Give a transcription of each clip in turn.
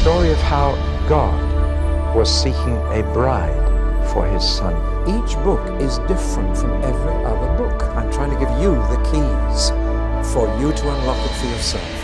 story of how God was seeking a bride for his son. Each book is different from every other book. I'm trying to give you the keys for you to unlock it for yourself.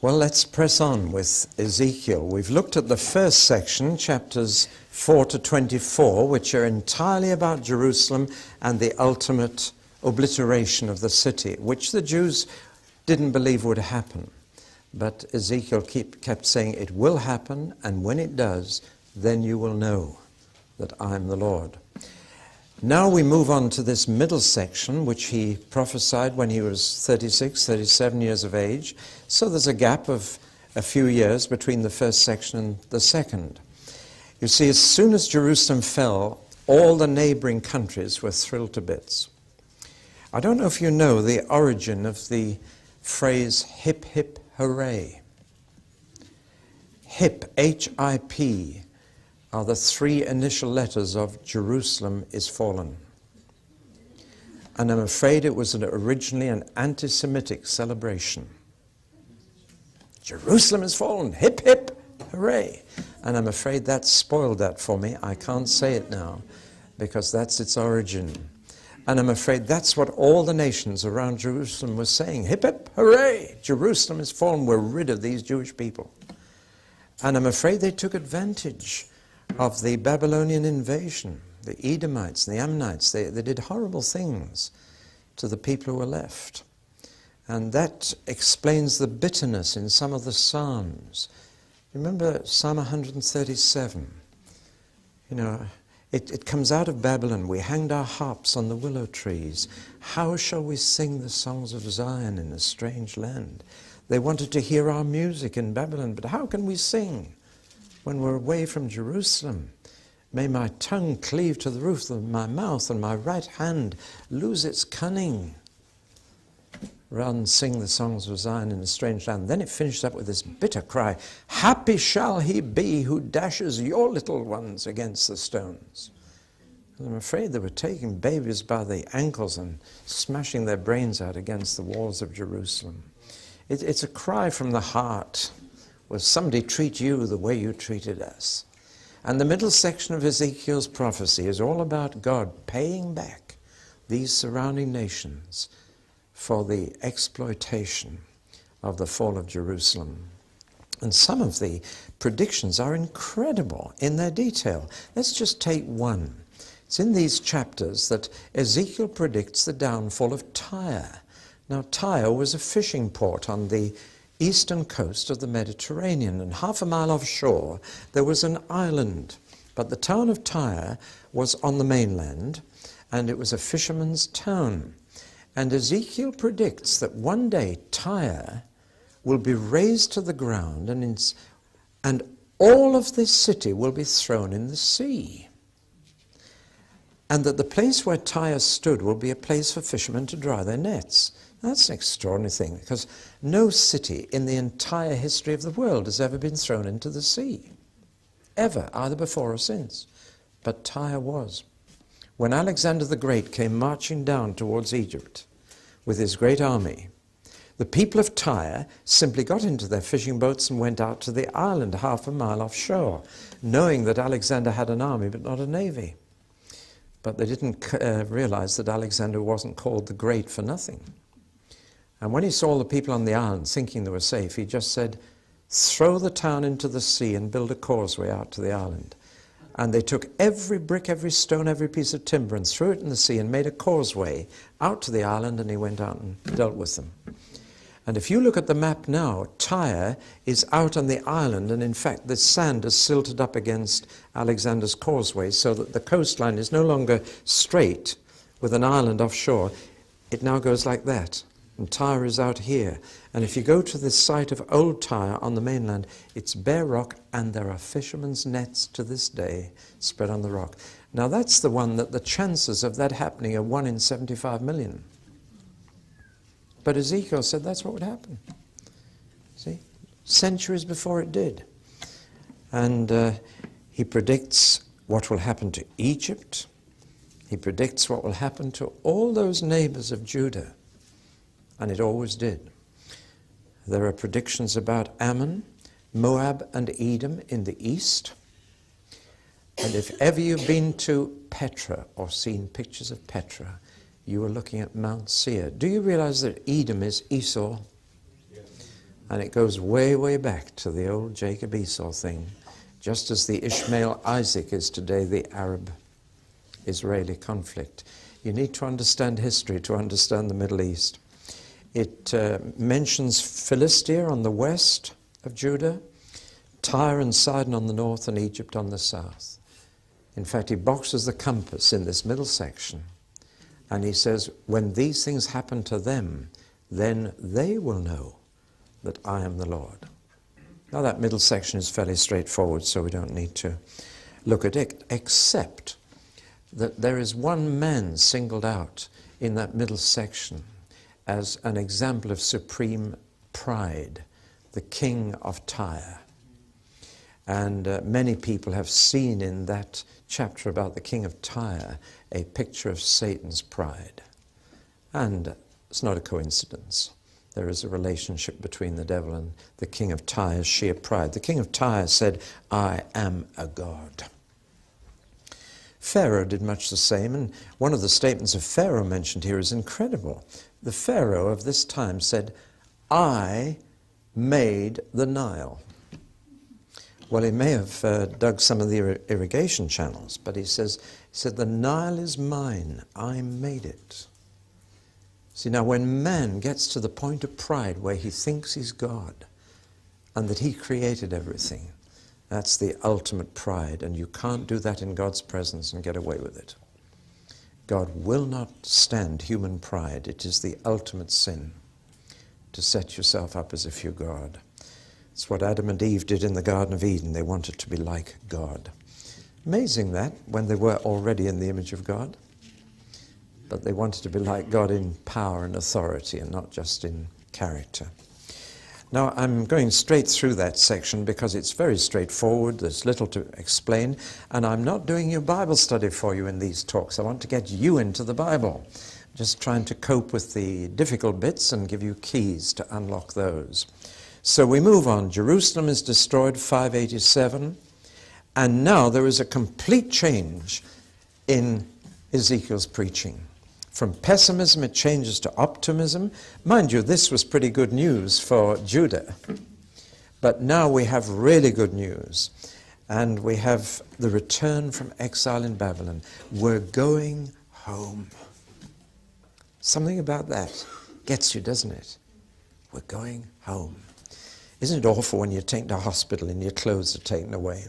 Well, let's press on with Ezekiel. We've looked at the first section, chapters 4 to 24, which are entirely about Jerusalem and the ultimate obliteration of the city, which the Jews didn't believe would happen. But Ezekiel kept saying, it will happen, and when it does, then you will know that I'm the Lord. Now we move on to this middle section, which he prophesied when he was 36, 37 years of age. So there's a gap of a few years between the first section and the second. You see, as soon as Jerusalem fell, all the neighboring countries were thrilled to bits. I don't know if you know the origin of the phrase hip, hip, hooray. Hip, H-I-P, are the three initial letters of Jerusalem is fallen. And I'm afraid it was originally an anti-Semitic celebration. Jerusalem is fallen, hip, hip, hooray. And I'm afraid that spoiled that for me. I can't say it now because that's its origin. And I'm afraid that's what all the nations around Jerusalem were saying. Hip, hip, hooray! Jerusalem is fallen. We're rid of these Jewish people. And I'm afraid they took advantage of the Babylonian invasion. The Edomites and the Ammonites, they did horrible things to the people who were left. And that explains the bitterness in some of the Psalms. Remember Psalm 137? You know, it comes out of Babylon. We hanged our harps on the willow trees. How shall we sing the songs of Zion in a strange land? They wanted to hear our music in Babylon, but how can we sing when we're away from Jerusalem? May my tongue cleave to the roof of my mouth and my right hand lose its cunning, rather than sing the songs of Zion in a strange land. Then it finished up with this bitter cry, happy shall he be who dashes your little ones against the stones. And I'm afraid they were taking babies by the ankles and smashing their brains out against the walls of Jerusalem. It's a cry from the heart. Will somebody treat you the way you treated us? And the middle section of Ezekiel's prophecy is all about God paying back these surrounding nations for the exploitation of the fall of Jerusalem. And some of the predictions are incredible in their detail. Let's just take one. It's in these chapters that Ezekiel predicts the downfall of Tyre. Now, Tyre was a fishing port on the eastern coast of the Mediterranean, and half a mile offshore there was an island. But the town of Tyre was on the mainland, and it was a fisherman's town. And Ezekiel predicts that one day Tyre will be razed to the ground, and all of this city will be thrown in the sea. And that the place where Tyre stood will be a place for fishermen to dry their nets. That's an extraordinary thing, because no city in the entire history of the world has ever been thrown into the sea. Ever, either before or since. But Tyre was. When Alexander the Great came marching down towards Egypt with his great army, the people of Tyre simply got into their fishing boats and went out to the island half a mile offshore, knowing that Alexander had an army but not a navy. But they didn't realize that Alexander wasn't called the Great for nothing. And when he saw the people on the island thinking they were safe, he just said, throw the town into the sea and build a causeway out to the island. And they took every brick, every stone, every piece of timber and threw it in the sea and made a causeway out to the island, and he went out and dealt with them. And if you look at the map now, Tyre is out on the island, and in fact the sand is silted up against Alexander's causeway so that the coastline is no longer straight with an island offshore. It now goes like that. And Tyre is out here. And if you go to the site of Old Tyre on the mainland, it's bare rock, and there are fishermen's nets to this day spread on the rock. Now that's the one that the chances of that happening are 1 in 75 million. But Ezekiel said that's what would happen. See? Centuries before it did. And he predicts what will happen to Egypt. He predicts what will happen to all those neighbors of Judah. And it always did. There are predictions about Ammon, Moab, and Edom in the east. And if ever you've been to Petra or seen pictures of Petra, you are looking at Mount Seir. Do you realize that Edom is Esau? Yes. And it goes way, way back to the old Jacob-Esau thing, just as the Ishmael-Isaac is today the Arab-Israeli conflict. You need to understand history to understand the Middle East. It mentions Philistia on the west of Judah, Tyre and Sidon on the north, and Egypt on the south. In fact, he boxes the compass in this middle section, and he says, when these things happen to them, then they will know that I am the Lord. Now that middle section is fairly straightforward, so we don't need to look at it, except that there is one man singled out in that middle section as an example of supreme pride, the king of Tyre. And many people have seen in that chapter about the king of Tyre a picture of Satan's pride. And it's not a coincidence. There is a relationship between the devil and the king of Tyre's sheer pride. The king of Tyre said, I am a god. Pharaoh did much the same, and one of the statements of Pharaoh mentioned here is incredible. The Pharaoh of this time said, I made the Nile. Well, he may have dug some of the irrigation channels, but he said, the Nile is mine, I made it. See, now when man gets to the point of pride where he thinks he's God and that he created everything, that's the ultimate pride, and you can't do that in God's presence and get away with it. God will not stand human pride. It is the ultimate sin to set yourself up as if you're God. It's what Adam and Eve did in the Garden of Eden. They wanted to be like God. Amazing that, when they were already in the image of God. But they wanted to be like God in power and authority and not just in character. Now, I'm going straight through that section because it's very straightforward. There's little to explain. And I'm not doing your Bible study for you in these talks. I want to get you into the Bible. Just trying to cope with the difficult bits and give you keys to unlock those. So we move on. Jerusalem is destroyed, 587. And now there is a complete change in Ezekiel's preaching. From pessimism, it changes to optimism. Mind you, this was pretty good news for Judah. But now we have really good news. And we have the return from exile in Babylon. We're going home. Something about that gets you, doesn't it? We're going home. Isn't it awful when you're taken to hospital and your clothes are taken away?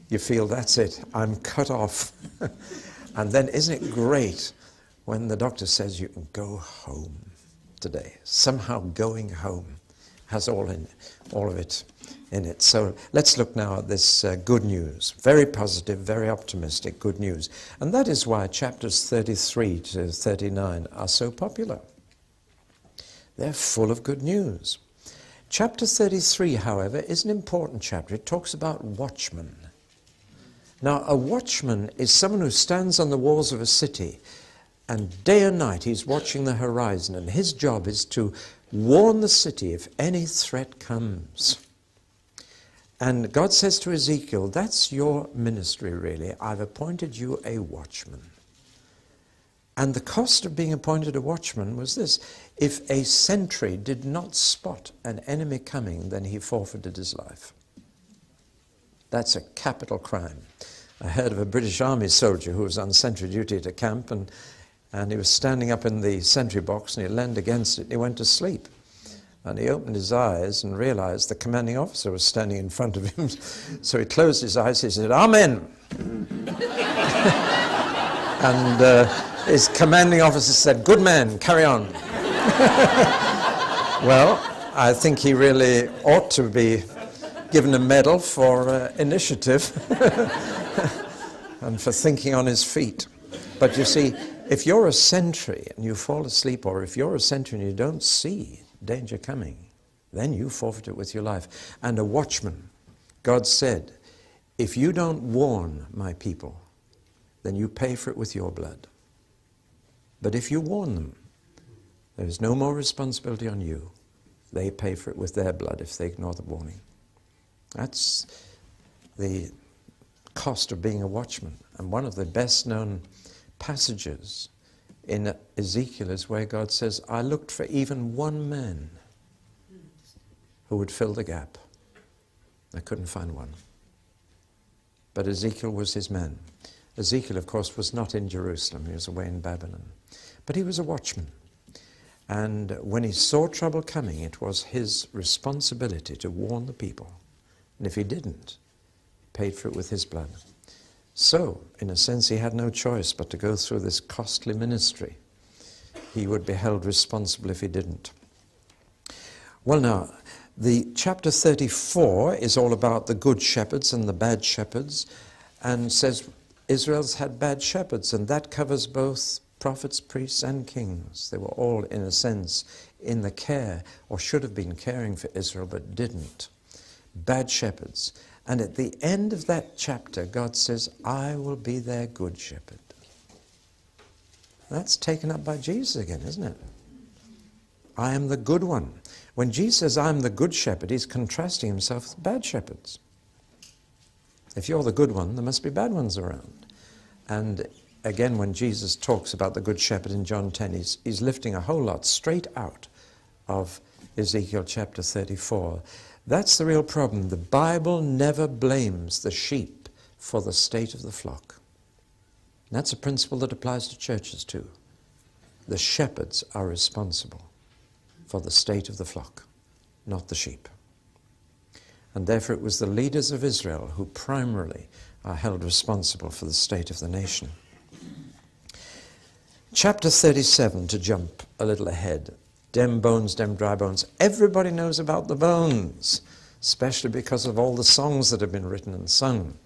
You feel, that's it, I'm cut off. And then isn't it great when the doctor says you can go home today? Somehow going home has all of it in it. So let's look now at this good news. Very positive, very optimistic good news. And that is why chapters 33 to 39 are so popular. They're full of good news. Chapter 33, however, is an important chapter. It talks about watchmen. Now, a watchman is someone who stands on the walls of a city, and day and night he's watching the horizon, and his job is to warn the city if any threat comes. And God says to Ezekiel, that's your ministry really. I've appointed you a watchman. And the cost of being appointed a watchman was this. If a sentry did not spot an enemy coming, then he forfeited his life. That's a capital crime. I heard of a British Army soldier who was on sentry duty at a camp, and he was standing up in the sentry box, and he leaned against it, and he went to sleep. And he opened his eyes and realized the commanding officer was standing in front of him. So he closed his eyes, he said, Amen. And his commanding officer said, good man, carry on. Well, I think he really ought to be given a medal for initiative and for thinking on his feet. But you see, if you're a sentry and you fall asleep, or if you're a sentry and you don't see danger coming, then you forfeit it with your life. And a watchman, God said, if you don't warn my people, then you pay for it with your blood. But if you warn them, there is no more responsibility on you. They pay for it with their blood if they ignore the warning. That's the cost of being a watchman. And one of the best known passages in Ezekiel is where God says, I looked for even one man who would fill the gap. I couldn't find one. But Ezekiel was his man. Ezekiel, of course, was not in Jerusalem. He was away in Babylon. But he was a watchman. And when he saw trouble coming, it was his responsibility to warn the people. And if he didn't, paid for it with his blood. So, in a sense, he had no choice but to go through this costly ministry. He would be held responsible if he didn't. Well, now, the chapter 34 is all about the good shepherds and the bad shepherds, and says Israel's had bad shepherds, and that covers both prophets, priests, and kings. They were all, in a sense, in the care, or should have been caring for Israel, but didn't. Bad shepherds. And at the end of that chapter, God says, I will be their good shepherd. That's taken up by Jesus again, isn't it? I am the good one. When Jesus says, I am the good shepherd, he's contrasting himself with bad shepherds. If you're the good one, there must be bad ones around. And again, when Jesus talks about the good shepherd in John 10, he's lifting a whole lot straight out of Ezekiel chapter 34. That's the real problem. The Bible never blames the sheep for the state of the flock. And that's a principle that applies to churches too. The shepherds are responsible for the state of the flock, not the sheep. And therefore it was the leaders of Israel who primarily are held responsible for the state of the nation. Chapter 37, to jump a little ahead. Dem bones, dem dry bones. Everybody knows about the bones, especially because of all the songs that have been written and sung.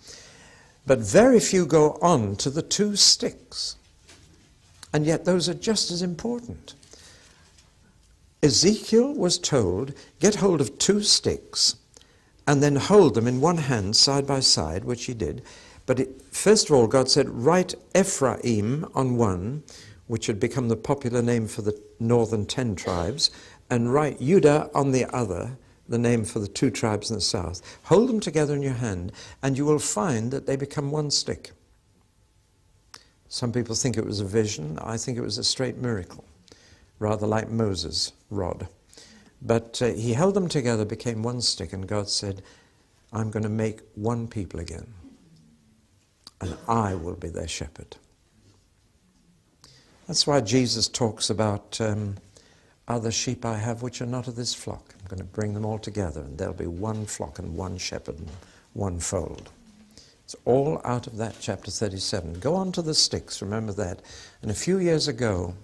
But very few go on to the 2 sticks. And yet those are just as important. Ezekiel was told, get hold of 2 sticks and then hold them in one hand side by side, which he did. But first of all, God said, write Ephraim on one, which had become the popular name for the northern 10 tribes, and write Judah on the other, the name for the 2 tribes in the south. Hold them together in your hand, and you will find that they become one stick. Some people think it was a vision. I think it was a straight miracle, rather like Moses' rod. But he held them together, became one stick, and God said, I'm going to make one people again, and I will be their shepherd. That's why Jesus talks about other sheep I have which are not of this flock. I'm going to bring them all together, and there'll be one flock and one shepherd and one fold. It's all out of that chapter 37. Go on to the sticks, remember that. And a few years ago,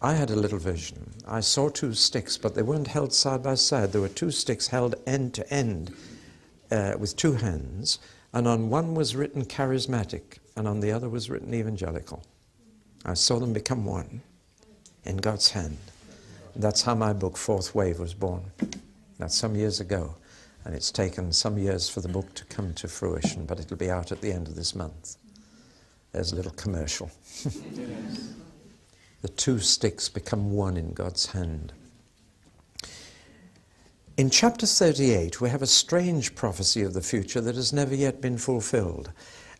I had a little vision. I saw 2 sticks, but they weren't held side by side. There were 2 sticks held end to end with 2 hands, and on one was written charismatic, and on the other was written evangelical. I saw them become one in God's hand. That's how my book, Fourth Wave, was born. That's some years ago, and it's taken some years for the book to come to fruition, but it'll be out at the end of this month. There's a little commercial. The 2 sticks become one in God's hand. In chapter 38, we have a strange prophecy of the future that has never yet been fulfilled.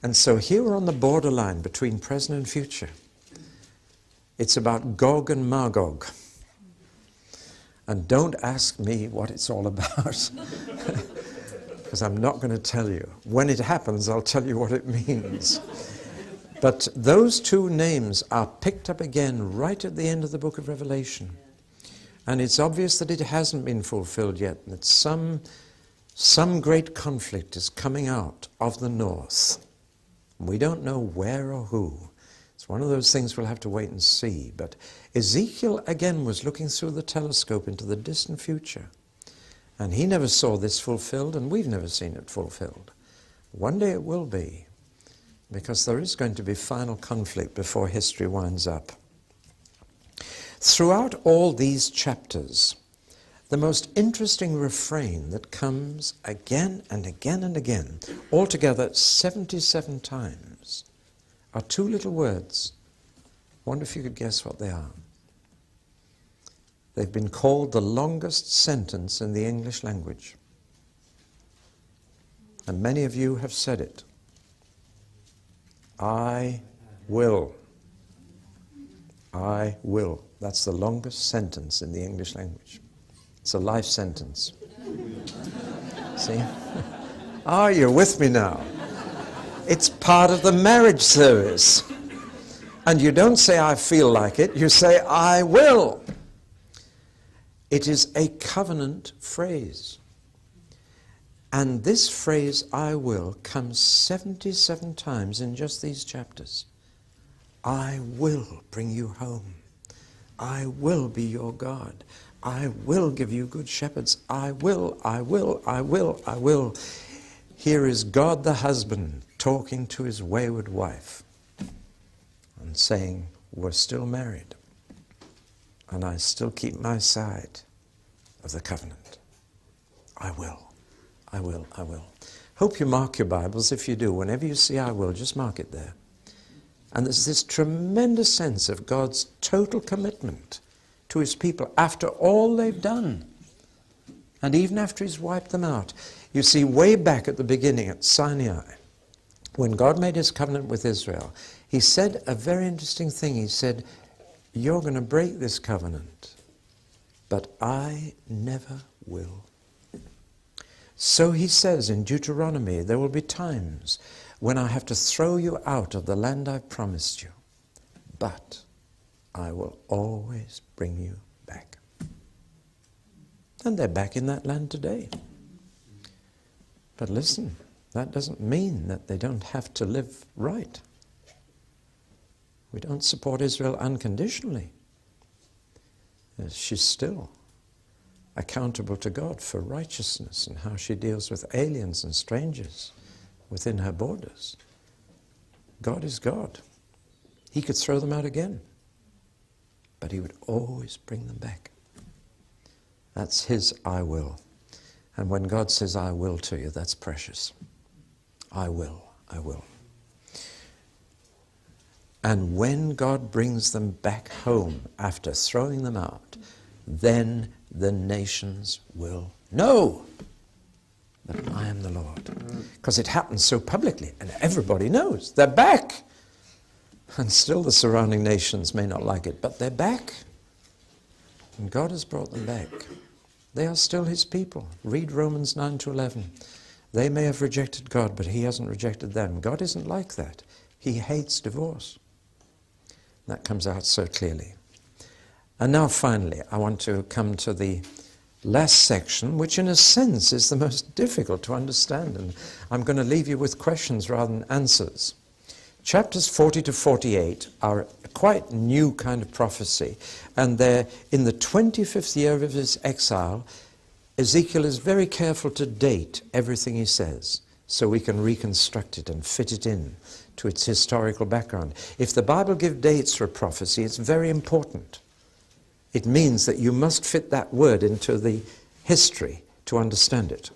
And so here we're on the borderline between present and future. It's about Gog and Magog. And don't ask me what it's all about, because I'm not going to tell you. When it happens, I'll tell you what it means. But those 2 names are picked up again right at the end of the book of Revelation. And it's obvious that it hasn't been fulfilled yet, that some great conflict is coming out of the north. We don't know where or who. It's one of those things we'll have to wait and see. But Ezekiel, again, was looking through the telescope into the distant future. And he never saw this fulfilled, and we've never seen it fulfilled. One day it will be, because there is going to be final conflict before history winds up. Throughout all these chapters, the most interesting refrain that comes again and again and again, altogether 77 times, are two little words. I wonder if you could guess what they are. They've been called the longest sentence in the English language. And many of you have said it. I will. I will. That's the longest sentence in the English language. It's a life sentence. See? Ah, you're with me now. It's part of the marriage service. And you don't say, I feel like it. You say, I will. It is a covenant phrase. And this phrase, I will, comes 77 times in just these chapters. I will bring you home. I will be your God. I will give you good shepherds. I will, I will, I will, I will. Here is God the husband talking to his wayward wife and saying, we're still married and I still keep my side of the covenant. I will, I will, I will. Hope you mark your Bibles. If you do, whenever you see I will, just mark it there. And there's this tremendous sense of God's total commitment to his people after all they've done. And even after he's wiped them out. You see, way back at the beginning at Sinai, when God made his covenant with Israel, he said a very interesting thing. He said, you're going to break this covenant, but I never will. So he says in Deuteronomy, there will be times when I have to throw you out of the land I've promised you, but I will always bring you back. And they're back in that land today. But listen, that doesn't mean that they don't have to live right. We don't support Israel unconditionally. She's still accountable to God for righteousness and how she deals with aliens and strangers within her borders. God is God. He could throw them out again, but he would always bring them back. That's his I will. And when God says I will to you, that's precious. I will, I will. And when God brings them back home after throwing them out, then the nations will know that I am the Lord. Because it happens so publicly, and everybody knows. They're back. And still the surrounding nations may not like it, but they're back. And God has brought them back. They are still his people. Read Romans 9-11. They may have rejected God, but he hasn't rejected them. God isn't like that. He hates divorce. That comes out so clearly. And now finally, I want to come to the last section, which in a sense is the most difficult to understand. And I'm going to leave you with questions rather than answers. Chapters 40 to 48 are a quite new kind of prophecy. And they're in the 25th year of his exile. Ezekiel is very careful to date everything he says so we can reconstruct it and fit it in to its historical background. If the Bible gives dates for prophecy, it's very important. It means that you must fit that word into the history to understand it.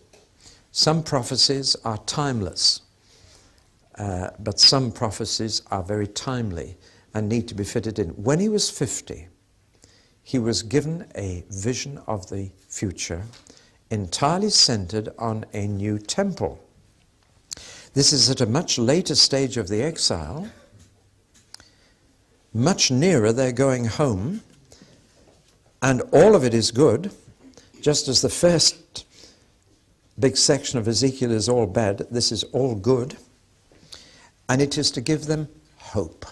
Some prophecies are timeless, but some prophecies are very timely and need to be fitted in. When he was 50, he was given a vision of the future entirely centered on a new temple. This is at a much later stage of the exile, much nearer their going home, and all of it is good, just as the first big section of Ezekiel is all bad, this is all good, and it is to give them hope.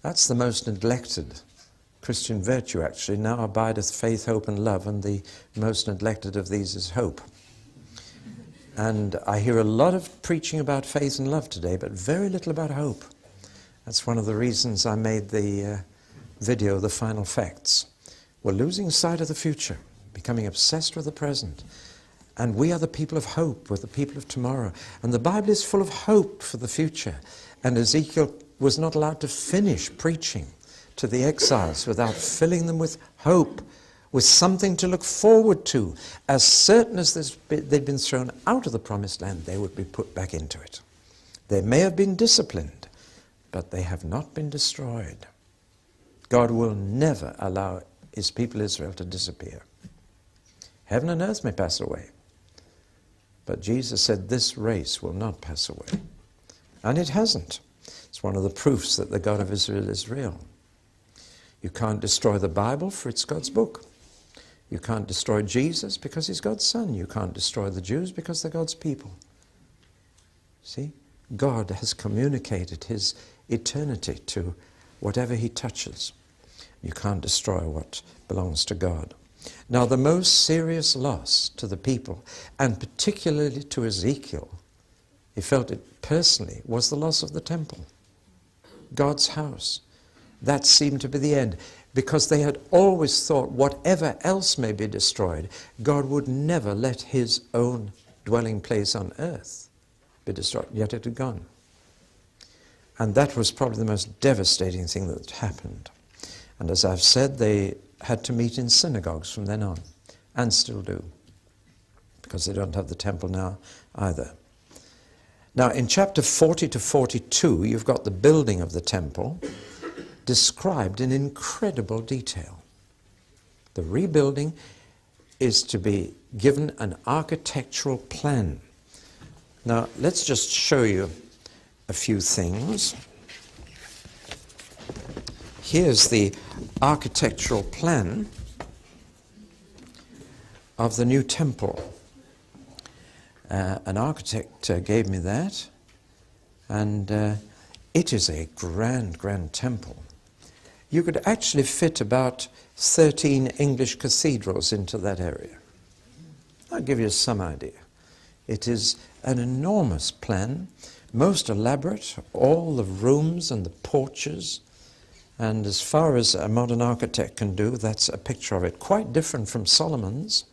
That's the most neglected Christian virtue, actually. Now abideth faith, hope, and love, and the most neglected of these is hope. And I hear a lot of preaching about faith and love today, but very little about hope. That's one of the reasons I made the video, The Final Facts. We're losing sight of the future, becoming obsessed with the present. And we are the people of hope. We're the people of tomorrow. And the Bible is full of hope for the future. And Ezekiel was not allowed to finish preaching to the exiles without filling them with hope. with something to look forward to. As certain as they'd been thrown out of the promised land, they would be put back into it. They may have been disciplined, but they have not been destroyed. God will never allow his people Israel to disappear. Heaven and earth may pass away, but Jesus said this race will not pass away. And it hasn't. It's one of the proofs that the God of Israel is real. You can't destroy the Bible, for it's God's book. You can't destroy Jesus because he's God's son. You can't destroy the Jews because they're God's people. See? God has communicated his eternity to whatever he touches. You can't destroy what belongs to God. Now, the most serious loss to the people, and particularly to Ezekiel, he felt it personally, was the loss of the temple, God's house. That seemed to be the end, because they had always thought whatever else may be destroyed, God would never let his own dwelling place on earth be destroyed, yet it had gone. And that was probably the most devastating thing that happened. And as I've said, they had to meet in synagogues from then on, and still do, because they don't have the temple now either. Now, in chapter 40 to 42, you've got the building of the temple described in incredible detail. The rebuilding is to be given an architectural plan. Now, let's just show you a few things. Here's the architectural plan of the new temple. An architect gave me that, and it is a grand, grand temple. You could actually fit about 13 English cathedrals into that area. I'll give you some idea. It is an enormous plan, most elaborate, all the rooms and the porches, and as far as a modern architect can do, that's a picture of it. Quite different from Solomon's,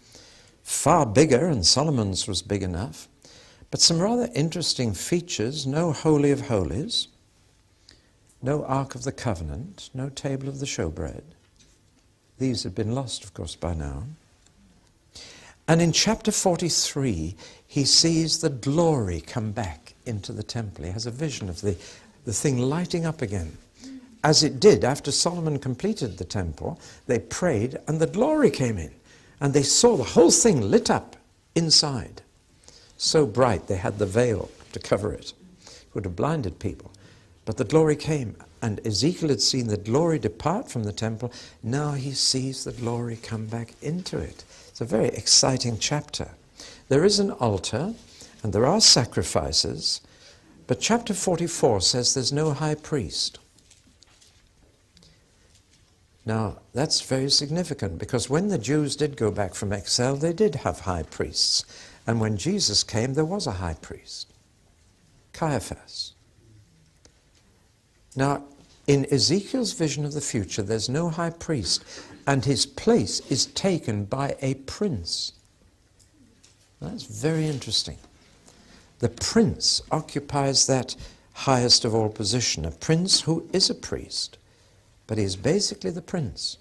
far bigger, and Solomon's was big enough, but some rather interesting features: no Holy of Holies, no Ark of the Covenant, no table of the showbread. These had been lost, of course, by now. And in chapter 43, he sees the glory come back into the temple. He has a vision of the thing lighting up again. As it did after Solomon completed the temple, they prayed and the glory came in. And they saw the whole thing lit up inside. So bright they had the veil to cover it. It would have blinded people. But the glory came, and Ezekiel had seen the glory depart from the temple. Now he sees the glory come back into it. It's a very exciting chapter. There is an altar, and there are sacrifices, but chapter 44 says there's no high priest. Now, that's very significant, because when the Jews did go back from exile, they did have high priests. And when Jesus came, there was a high priest, Caiaphas. Now, in Ezekiel's vision of the future, there's no high priest, and his place is taken by a prince. That's very interesting. The prince occupies that highest of all position, a prince who is a priest, but he's basically the prince,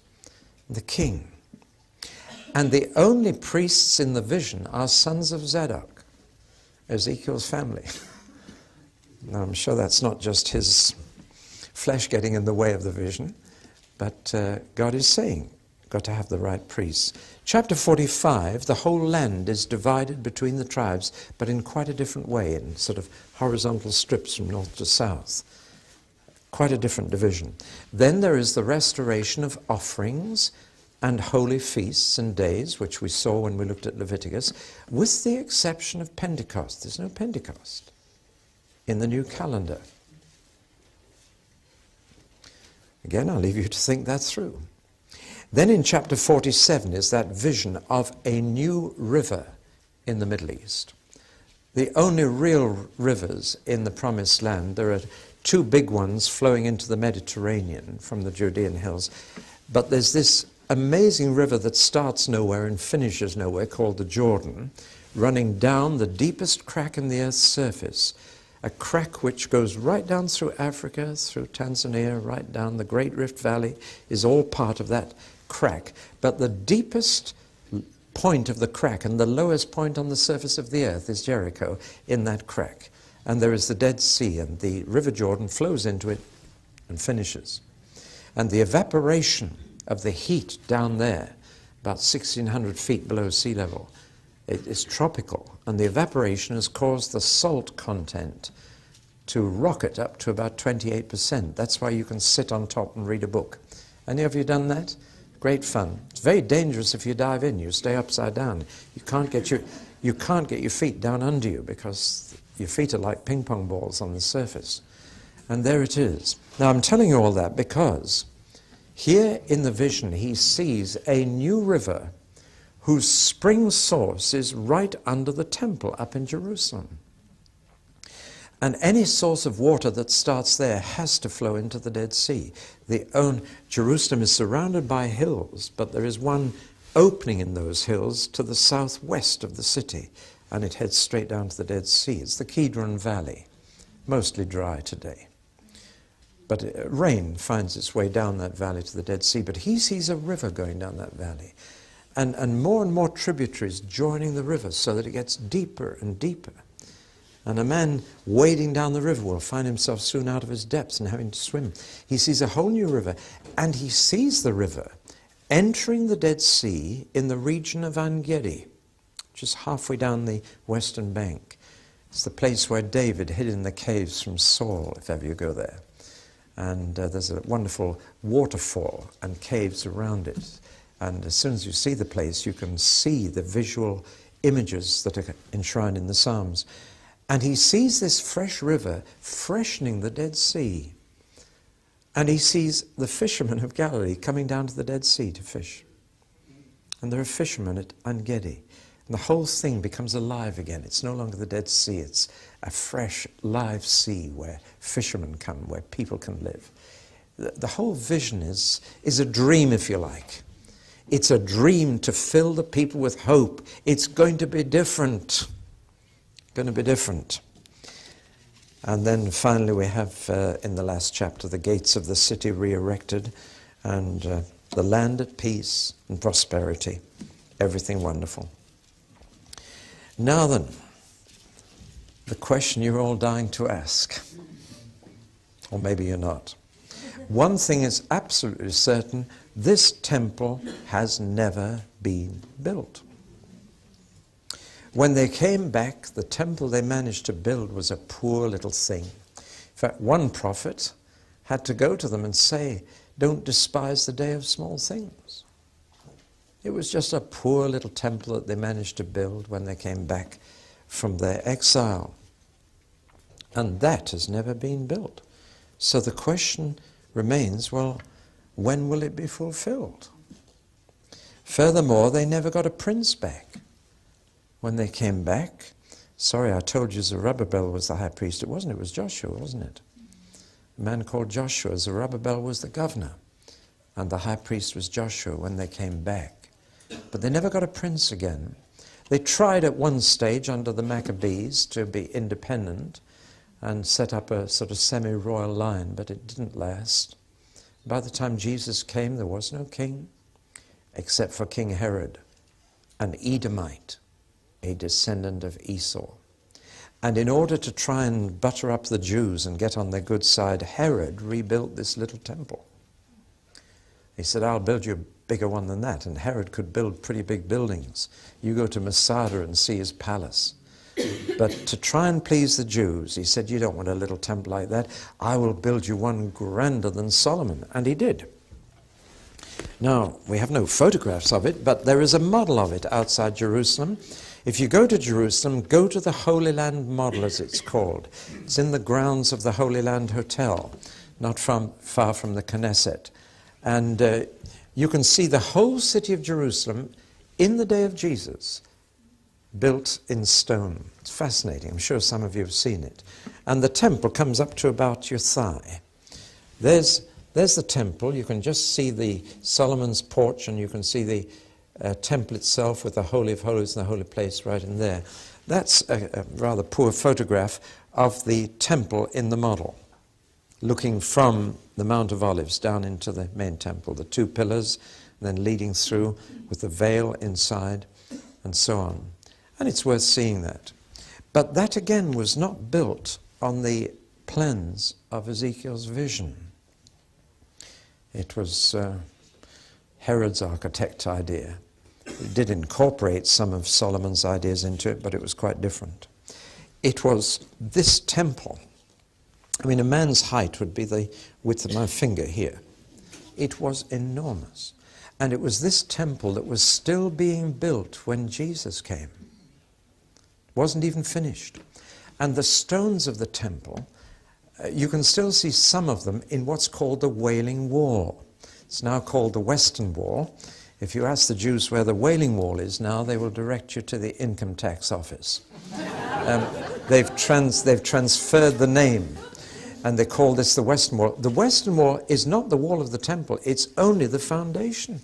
the king. And the only priests in the vision are sons of Zadok, Ezekiel's family. Now, I'm sure that's not just his flesh getting in the way of the vision, but God is saying, got to have the right priests. Chapter 45, the whole land is divided between the tribes, but in quite a different way, in sort of horizontal strips from north to south. Quite a different division. Then there is the restoration of offerings and holy feasts and days, which we saw when we looked at Leviticus, with the exception of Pentecost. There's no Pentecost in the new calendar. Again, I'll leave you to think that through. Then in chapter 47 is that vision of a new river in the Middle East. The only real rivers in the Promised Land, there are two big ones flowing into the Mediterranean from the Judean hills, but there's this amazing river that starts nowhere and finishes nowhere, called the Jordan, running down the deepest crack in the earth's surface, a crack which goes right down through Africa, through Tanzania, right down the Great Rift Valley, is all part of that crack, but the deepest point of the crack and the lowest point on the surface of the earth is Jericho, in that crack. And there is the Dead Sea, and the River Jordan flows into it and finishes. And the evaporation of the heat down there, about 1,600 feet below sea level, it is tropical, and the evaporation has caused the salt content to rocket up to about 28%. That's why you can sit on top and read a book. Any of you done that? Great fun. It's very dangerous if you dive in. You stay upside down. You can't get your feet down under you because your feet are like ping pong balls on the surface. And there it is. Now I'm telling you all that because here in the vision he sees a new river whose spring source is right under the temple up in Jerusalem. And any source of water that starts there has to flow into the Dead Sea. Jerusalem is surrounded by hills, but there is one opening in those hills to the southwest of the city, and it heads straight down to the Dead Sea. It's the Kidron Valley, mostly dry today. But rain finds its way down that valley to the Dead Sea, but he sees a river going down that valley, and more tributaries joining the river so that it gets deeper and deeper. And a man wading down the river will find himself soon out of his depths and having to swim. He sees a whole new river, and he sees the river entering the Dead Sea in the region of En-Gedi, just halfway down the western bank. It's the place where David hid in the caves from Saul, if ever you go there. And there's a wonderful waterfall and caves around it. And as soon as you see the place, you can see the visual images that are enshrined in the Psalms. And he sees this fresh river freshening the Dead Sea. And he sees the fishermen of Galilee coming down to the Dead Sea to fish. And there are fishermen at En-Gedi. And the whole thing becomes alive again. It's no longer the Dead Sea. It's a fresh, live sea where fishermen come, where people can live. The whole vision is a dream, if you like. It's a dream to fill the people with hope. It's going to be different. Going to be different. And then finally we have in the last chapter the gates of the city re-erected and the land at peace and prosperity, everything wonderful. Now then, the question you're all dying to ask, or maybe you're not. One thing is absolutely certain, this temple has never been built. When they came back, the temple they managed to build was a poor little thing. In fact, one prophet had to go to them and say, don't despise the day of small things. It was just a poor little temple that they managed to build when they came back from their exile. And that has never been built. So the question remains, well, when will it be fulfilled? Furthermore, they never got a prince back. When they came back, sorry, I told you Zerubbabel was the high priest. It wasn't, it was Joshua, wasn't it? A man called Joshua. Zerubbabel was the governor, and the high priest was Joshua when they came back. But they never got a prince again. They tried at one stage under the Maccabees to be independent and set up a sort of semi-royal line, but it didn't last. By the time Jesus came, there was no king, except for King Herod, an Edomite, a descendant of Esau. And in order to try and butter up the Jews and get on their good side, Herod rebuilt this little temple. He said, I'll build you a bigger one than that. And Herod could build pretty big buildings. You go to Masada and see his palace. But to try and please the Jews, he said, you don't want a little temple like that. I will build you one grander than Solomon. And he did. Now, we have no photographs of it, but there is a model of it outside Jerusalem. If you go to Jerusalem, go to the Holy Land model, as it's called. It's in the grounds of the Holy Land Hotel, not far from the Knesset. And you can see the whole city of Jerusalem in the day of Jesus, built in stone. It's fascinating. I'm sure some of you have seen it. And the temple comes up to about your thigh. There's the temple. You can just see the Solomon's porch, and you can see the temple itself with the Holy of Holies and the holy place right in there. That's a rather poor photograph of the temple in the model, looking from the Mount of Olives down into the main temple. The two pillars, then leading through with the veil inside, and so on. And it's worth seeing that. But that again was not built on the plans of Ezekiel's vision. It was Herod's architect idea. It did incorporate some of Solomon's ideas into it, but it was quite different. It was this temple. I mean, a man's height would be the width of my finger here. It was enormous. And it was this temple that was still being built when Jesus came. It wasn't even finished. And the stones of the temple, you can still see some of them in what's called the Wailing Wall. It's now called the Western Wall. If you ask the Jews where the Wailing Wall is now, they will direct you to the income tax office. They've transferred the name, and they call this the Western Wall. The Western Wall is not the wall of the temple. It's only the foundation.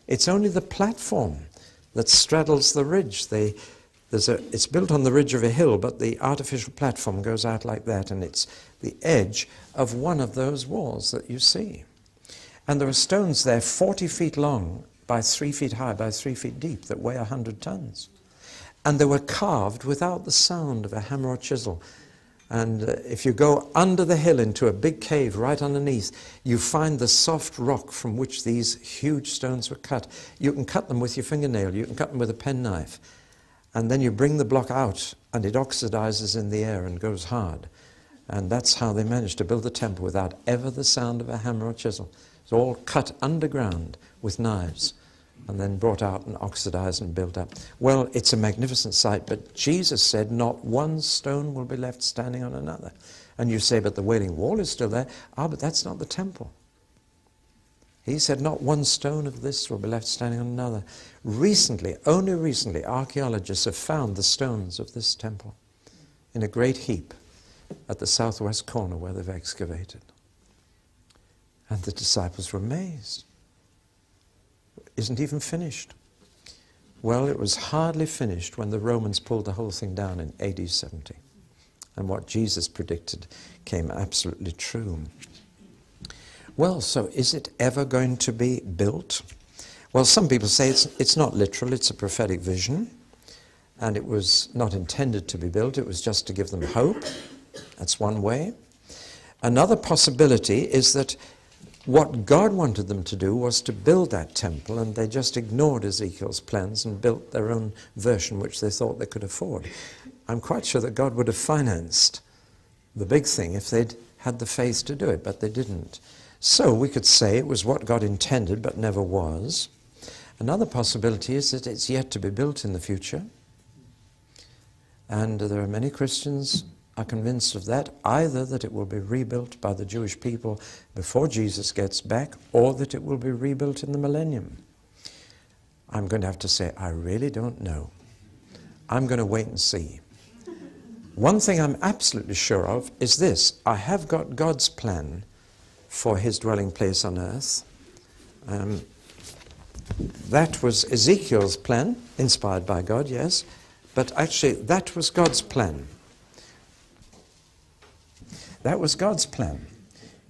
It's only the platform that straddles the ridge. It's built on the ridge of a hill, but the artificial platform goes out like that, and it's the edge of one of those walls that you see. And there are stones there 40 feet long by 3 feet high by 3 feet deep that weigh 100 tons. And they were carved without the sound of a hammer or chisel. And if you go under the hill into a big cave right underneath, you find the soft rock from which these huge stones were cut. You can cut them with your fingernail, you can cut them with a penknife. And then you bring the block out and it oxidizes in the air and goes hard. And that's how they managed to build the temple without ever the sound of a hammer or chisel. It's all cut underground with knives and then brought out and oxidized and built up. Well, it's a magnificent sight, but Jesus said not one stone will be left standing on another. And you say, but the Wailing Wall is still there. But that's not the temple. He said not one stone of this will be left standing on another. Recently, only recently, archaeologists have found the stones of this temple in a great heap at the southwest corner where they've excavated. And the disciples were amazed. It isn't even finished. Well, it was hardly finished when the Romans pulled the whole thing down in AD 70. And what Jesus predicted came absolutely true. Well, so is it ever going to be built? Well, some people say it's not literal, it's a prophetic vision. And it was not intended to be built, it was just to give them hope. That's one way. Another possibility is that what God wanted them to do was to build that temple, and they just ignored Ezekiel's plans and built their own version which they thought they could afford. I'm quite sure that God would have financed the big thing if they'd had the faith to do it, but they didn't. So we could say it was what God intended but never was. Another possibility is that it's yet to be built in the future. And there are many Christians are convinced of that, either that it will be rebuilt by the Jewish people before Jesus gets back, or that it will be rebuilt in the millennium. I'm going to have to say, I really don't know. I'm going to wait and see. One thing I'm absolutely sure of is this: I have got God's plan for his dwelling place on earth. That was Ezekiel's plan, inspired by God, yes, but actually that was God's plan. That was God's plan,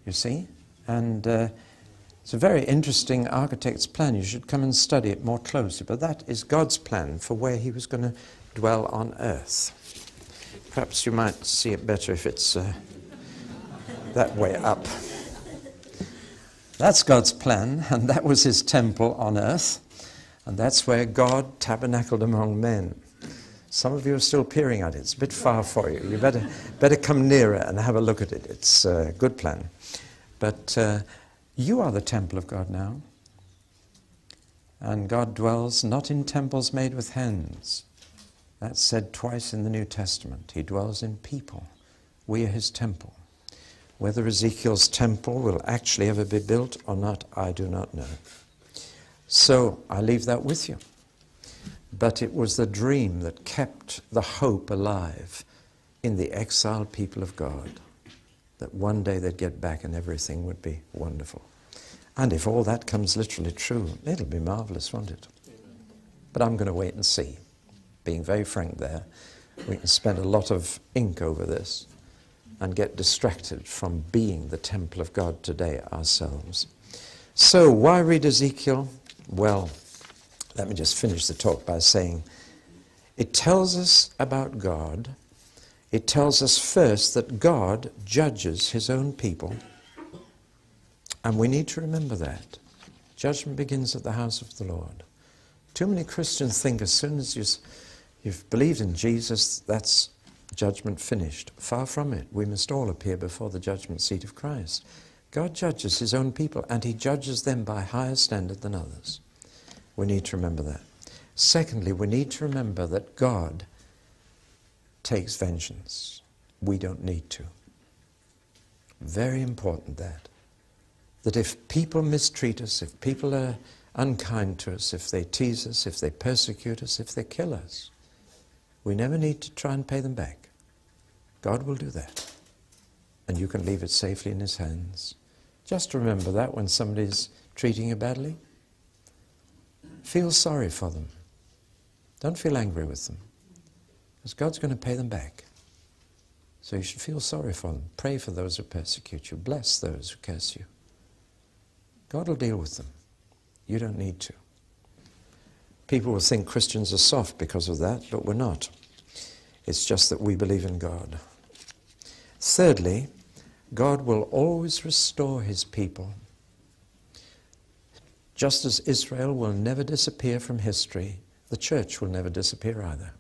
you see. And it's a very interesting architect's plan. You should come and study it more closely. But that is God's plan for where he was going to dwell on earth. Perhaps you might see it better if it's that way up. That's God's plan, and that was his temple on earth. And that's where God tabernacled among men. Some of you are still peering at it. It's a bit far for you. You better come nearer and have a look at it. It's a good plan. But you are the temple of God now. And God dwells not in temples made with hands. That's said twice in the New Testament. He dwells in people. We are his temple. Whether Ezekiel's temple will actually ever be built or not, I do not know. So I leave that with you. But it was the dream that kept the hope alive in the exiled people of God, that one day they'd get back and everything would be wonderful. And if all that comes literally true, it'll be marvelous, won't it? But I'm going to wait and see. Being very frank there, we can spend a lot of ink over this and get distracted from being the temple of God today ourselves. So why read Ezekiel? Well, let me just finish the talk by saying it tells us about God. It tells us first that God judges his own people. And we need to remember that. Judgment begins at the house of the Lord. Too many Christians think as soon as you've believed in Jesus, that's judgment finished. Far from it. We must all appear before the judgment seat of Christ. God judges his own people, and he judges them by higher standard than others. We need to remember that. Secondly, we need to remember that God takes vengeance. We don't need to. Very important that if people mistreat us, if people are unkind to us, if they tease us, if they persecute us, if they kill us, we never need to try and pay them back. God will do that. And you can leave it safely in his hands. Just remember that when somebody's treating you badly. Feel sorry for them. Don't feel angry with them. Because God's going to pay them back. So you should feel sorry for them. Pray for those who persecute you. Bless those who curse you. God will deal with them. You don't need to. People will think Christians are soft because of that, but we're not. It's just that we believe in God. Thirdly, God will always restore his people. Just as Israel will never disappear from history, the church will never disappear either.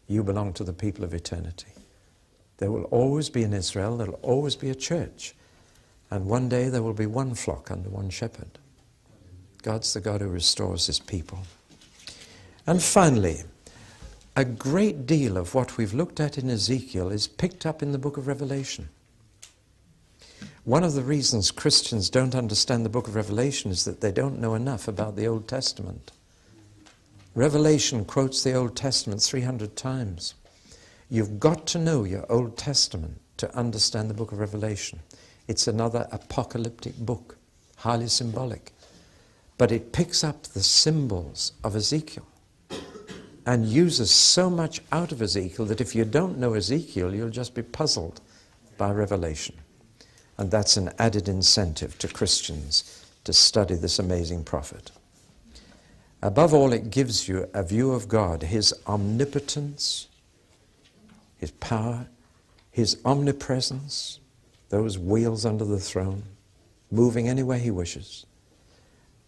You belong to the people of eternity. There will always be an Israel, there will always be a church. And one day there will be one flock under one shepherd. God's the God who restores his people. And finally, a great deal of what we've looked at in Ezekiel is picked up in the book of Revelation. One of the reasons Christians don't understand the book of Revelation is that they don't know enough about the Old Testament. Revelation quotes the Old Testament 300 times. You've got to know your Old Testament to understand the book of Revelation. It's another apocalyptic book, highly symbolic. But it picks up the symbols of Ezekiel and uses so much out of Ezekiel that if you don't know Ezekiel, you'll just be puzzled by Revelation. And that's an added incentive to Christians to study this amazing prophet. Above all, it gives you a view of God, his omnipotence, his power, his omnipresence, those wheels under the throne, moving any way he wishes,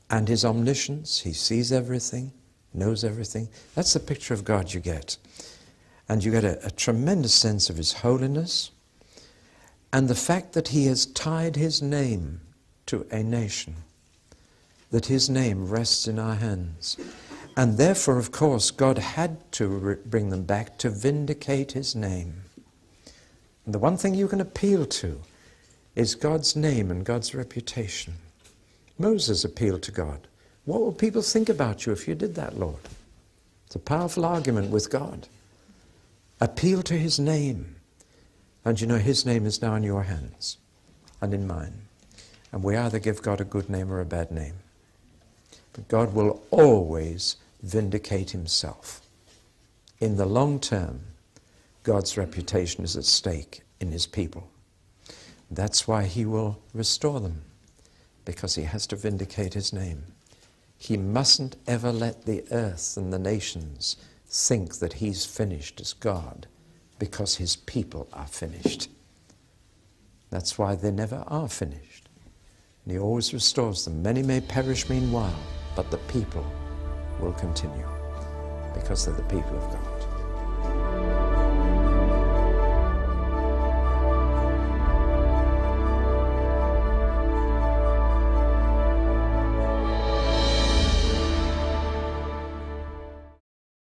and his omniscience, he sees everything, knows everything. That's the picture of God you get. And you get a tremendous sense of his holiness, and the fact that he has tied his name to a nation, that his name rests in our hands. And therefore, of course, God had to bring them back to vindicate his name. And the one thing you can appeal to is God's name and God's reputation. Moses appealed to God. What will people think about you if you did that, Lord? It's a powerful argument with God. Appeal to his name. And you know, his name is now in your hands and in mine. And we either give God a good name or a bad name. But God will always vindicate himself. In the long term, God's reputation is at stake in his people. That's why he will restore them, because he has to vindicate his name. He mustn't ever let the earth and the nations think that he's finished as God, because his people are finished. That's why they never are finished. And he always restores them. Many may perish meanwhile, but the people will continue, because they're the people of God.